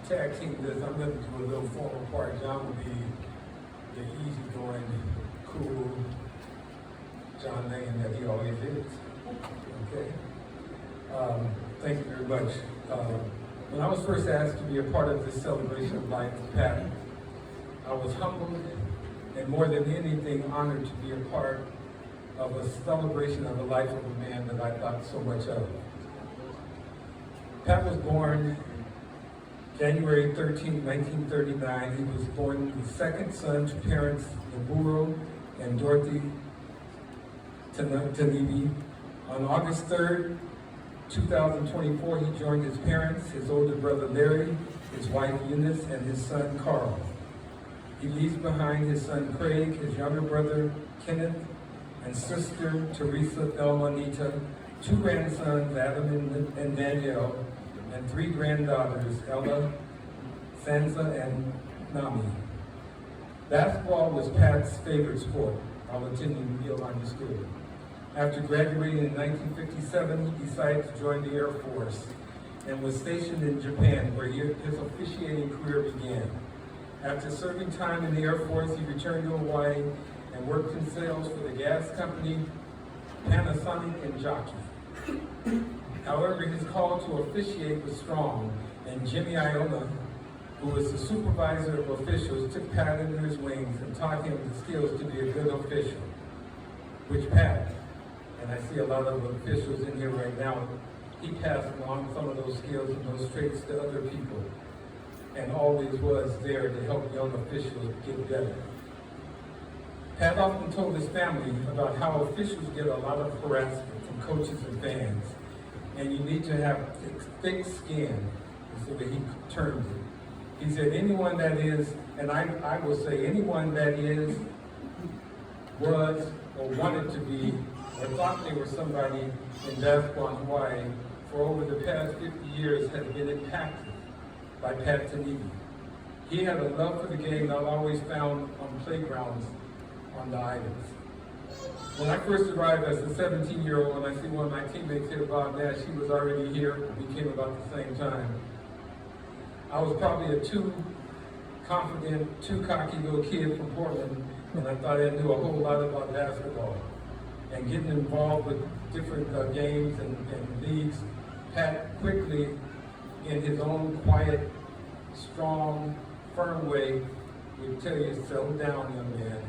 tag team this, I'm going to do a little formal part. John will be the easygoing, cool John Lane that he always is. Okay. Thank you very much. When I was first asked to be a part of this celebration of life with Pat, I was humbled and more than anything honored to be a part of a celebration of the life of a man that I thought so much of. Pat was born January 13, 1939. He was born the second son to parents Naburo and Dorothy Tanibe. On August 3rd, 2024, he joined his parents, his older brother Larry, his wife Eunice, and his son Carl. He leaves behind his son Craig, his younger brother Kenneth, and sister Teresa Elmanita, two grandsons, Adam and Danielle, and three granddaughters, Ella, Sansa, and Nami. Basketball was Pat's favorite sport while attending Eulogy School. After graduating in 1957, he decided to join the Air Force and was stationed in Japan, where his officiating career began. After serving time in the Air Force, he returned to Hawaii and worked in sales for the gas company Panasonic and Jockey. However, his call to officiate was strong, and Jimmy Iona, who was the supervisor of officials, took Pat under his wings and taught him the skills to be a good official, which Pat, and I see a lot of officials in here right now, he passed along some of those skills and those traits to other people, and always was there to help young officials get better. Pat often told his family about how officials get a lot of harassment from coaches and fans, and you need to have thick skin, is the way he termed it. He said anyone that is, and I will say anyone that is, was, or wanted to be, or thought they were somebody in basketball in Hawaii for over the past 50 years has been impacted by Pat Tanibe. He had a love for the game that I always found on playgrounds on the islands. When I first arrived as a 17-year-old, and I see one of my teammates here, Bob Nash, he was already here. We came about the same time. I was probably a too confident, too cocky little kid from Portland, and I thought I knew a whole lot about basketball. And getting involved with different games and leagues, Pat quickly, in his own quiet, strong, firm way, would tell you, settle down, young man.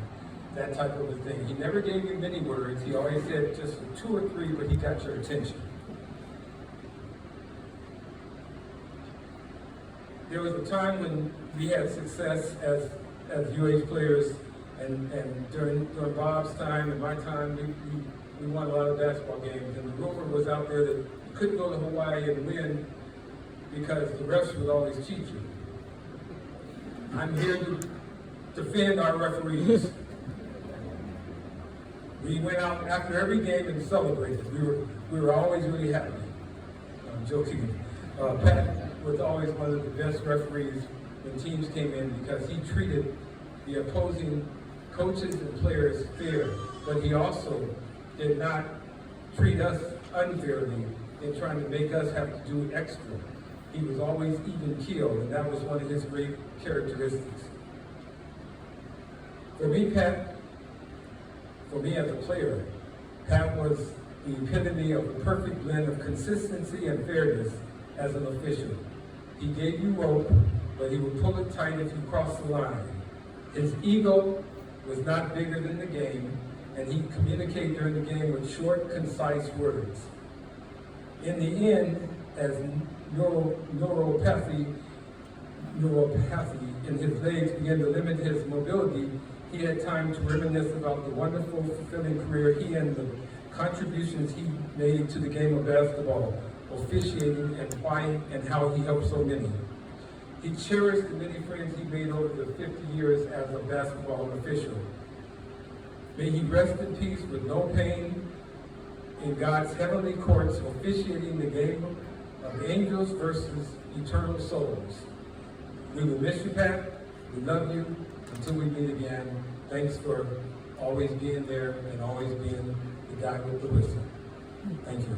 That type of a thing. He never gave you many words. He always said just 2 or 3, but he got your attention. There was a time when we had success as UH players, and during Bob's time and my time, we won a lot of basketball games. And the rumor was out there that you couldn't go to Hawaii and win because the refs would always cheat you. I'm here to defend our referees. We went out after every game and celebrated. We were always really happy. I'm joking. Pat was always one of the best referees when teams came in because he treated the opposing coaches and players fair, but he also did not treat us unfairly in trying to make us have to do extra. He was always even keeled, and that was one of his great characteristics. For me as a player, Pat was the epitome of the perfect blend of consistency and fairness as an official. He gave you rope, but he would pull it tight if you crossed the line. His ego was not bigger than the game, and he communicated during the game with short, concise words. In the end, as neuropathy in his legs began to limit his mobility, he had time to reminisce about the wonderful, fulfilling career he and the contributions he made to the game of basketball, officiating, and why and how he helped so many. He cherished the many friends he made over the 50 years as a basketball official. May he rest in peace with no pain in God's heavenly courts, officiating the game of angels versus eternal souls. We will miss you, Pat. We love you. Until we meet again, thanks for always being there and always being the guy with the whistle. Thank you.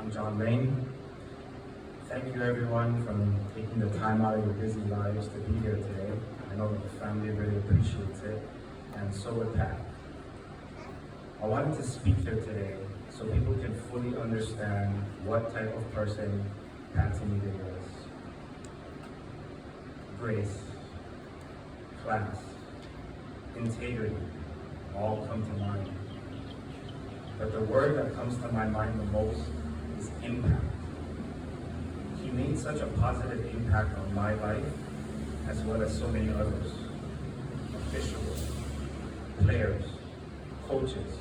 I'm John Lane. Thank you everyone for taking the time out of your busy lives to be here today. I know that the family really appreciates it, and so would Pat. I wanted to speak here today so people can fully understand what type of person Pat Tanibe was. Grace, class, integrity, all come to mind. But the word that comes to my mind the most is impact. He made such a positive impact on my life, as well as so many others. Officials, players, coaches.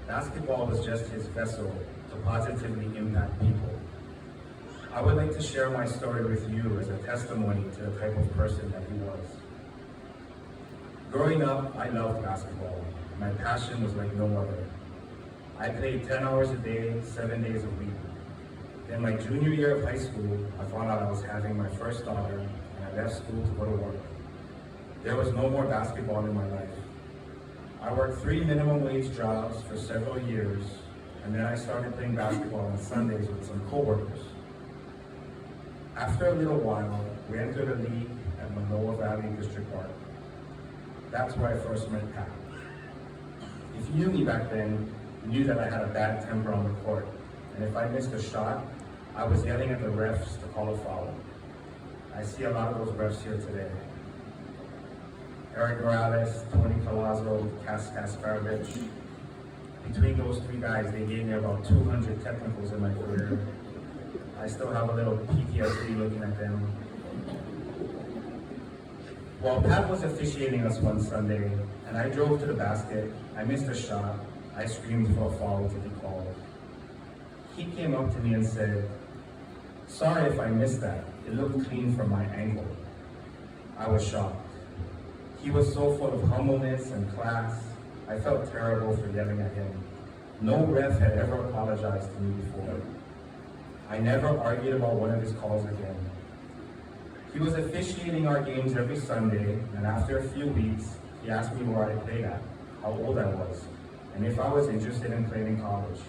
Basketball was just his vessel to positively impact people. I would like to share my story with you as a testimony to the type of person that he was. Growing up, I loved basketball. My passion was like no other. I played 10 hours a day, 7 days a week. In my junior year of high school, I found out I was having my first daughter, and I left school to go to work. There was no more basketball in my life. I worked 3 minimum wage jobs for several years, and then I started playing basketball on Sundays with some coworkers. After a little while, we entered a league at Manoa Valley District Park. That's where I first met Pat. If you knew me back then, you knew that I had a bad temper on the court, and if I missed a shot, I was yelling at the refs to call a foul. I see a lot of those refs here today. Eric Morales, Tony Colazo, Cas Kasparovich. Between those three guys, they gave me about 200 technicals in my career. I still have a little PTSD looking at them. While Pat was officiating us one Sunday, and I drove to the basket, I missed a shot. I screamed for a foul to be called. He came up to me and said, "Sorry if I missed that. It looked clean from my angle." I was shocked. He was so full of humbleness and class. I felt terrible for yelling at him. No ref had ever apologized to me before. I never argued about one of his calls again. He was officiating our games every Sunday, and after a few weeks, he asked me where I played at, how old I was, and if I was interested in playing in college.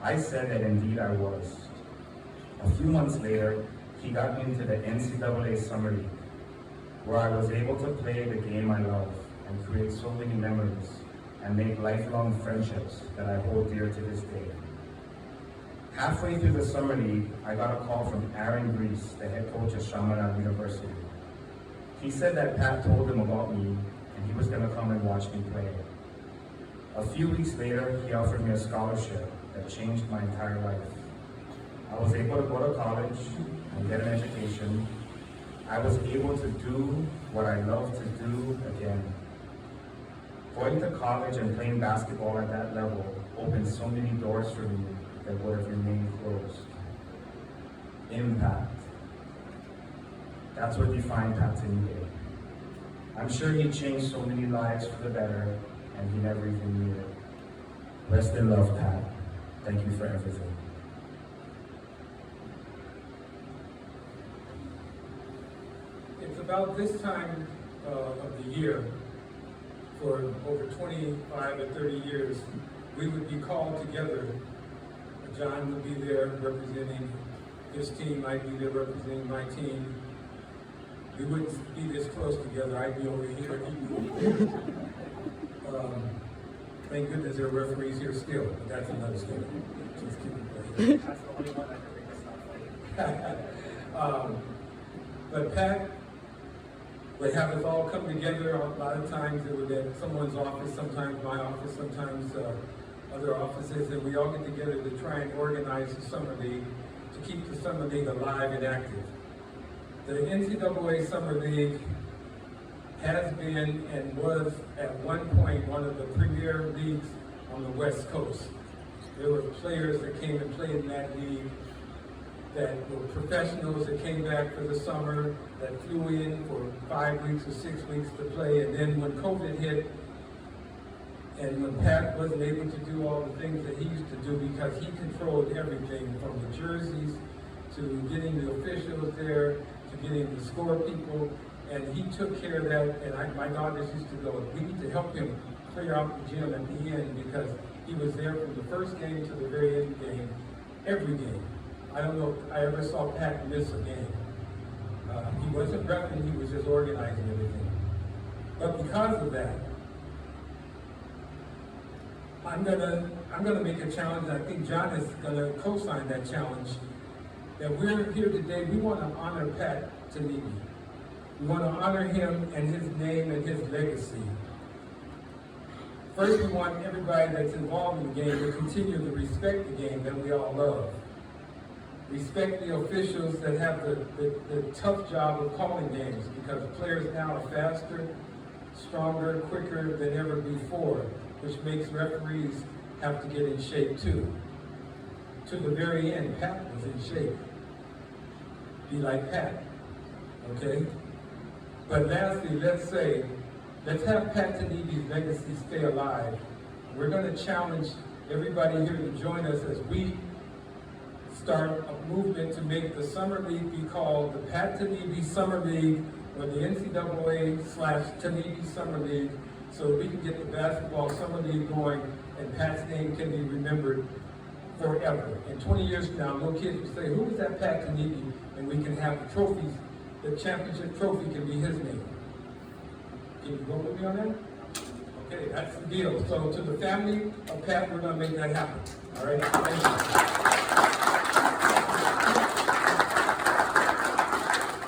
I said that indeed I was. A few months later, he got me into the NCAA Summer League, where I was able to play the game I love and create so many memories and make lifelong friendships that I hold dear to this day. Halfway through the Summer League, I got a call from Aaron Grease, the head coach of Chaminade University. He said that Pat told him about me and he was going to come and watch me play. A few weeks later, he offered me a scholarship that changed my entire life. I was able to go to college and get an education. I was able to do what I love to do again. Going to college and playing basketball at that level opened so many doors for me that would have remained closed. Impact. That's what defined Pat Tanibe. I'm sure he changed so many lives for the better, and he never even knew it. Rest in love, Pat. Thank you for everything. It's about this time of the year, for over 25 or 30 years, we would be called together. John would be there representing his team, I'd be there representing my team. We wouldn't be this close together, I'd be over here. Thank goodness there are referees here still, but that's another story. Just keep it going. That's the only one that can make us not fight. But Pat would have us all come together. A lot of times it would be at someone's office, sometimes my office, sometimes other offices, and we all get together to try and organize the Summer League, to keep the Summer League alive and active. The NCAA Summer League has been and was at one point one of the premier leagues on the West Coast. There were players that came and played in that league that were professionals that came back for the summer, that flew in for 5 weeks or 6 weeks to play, and then when COVID hit, and when Pat wasn't able to do all the things that he used to do because he controlled everything from the jerseys to getting the officials there to getting the score people, and he took care of that, and my daughters used to go, we need to help him clear out the gym at the end because He was there from the first game to the very end game, every game. I don't know if I ever saw Pat miss a game. He wasn't repping, he was just organizing everything. But because of that, I'm gonna make a challenge, and I think John is gonna co-sign that challenge, that we're here today, we wanna honor Pat Tanibe. We wanna honor him and his name and his legacy. First, we want everybody that's involved in the game to continue to respect the game that we all love. Respect the officials that have the tough job of calling games, because players now are faster, stronger, quicker than ever before, which makes referees have to get in shape too. To the very end, Pat was in shape. Be like Pat, okay? But lastly, let's have Pat Tanibe's legacy stay alive. We're gonna challenge everybody here to join us as we start a movement to make the Summer League be called the Pat Tanibe Summer League, or the NCAA/Tanibe Summer League, so we can get the basketball Summer League going and Pat's name can be remembered forever. In 20 years from now, no kids will say, who was that Pat Tanibe? And we can have the trophies, the championship trophy can be his name. Can you go with me on that? Okay, that's the deal. So to the family of Pat, we're gonna make that happen. All right, thank you.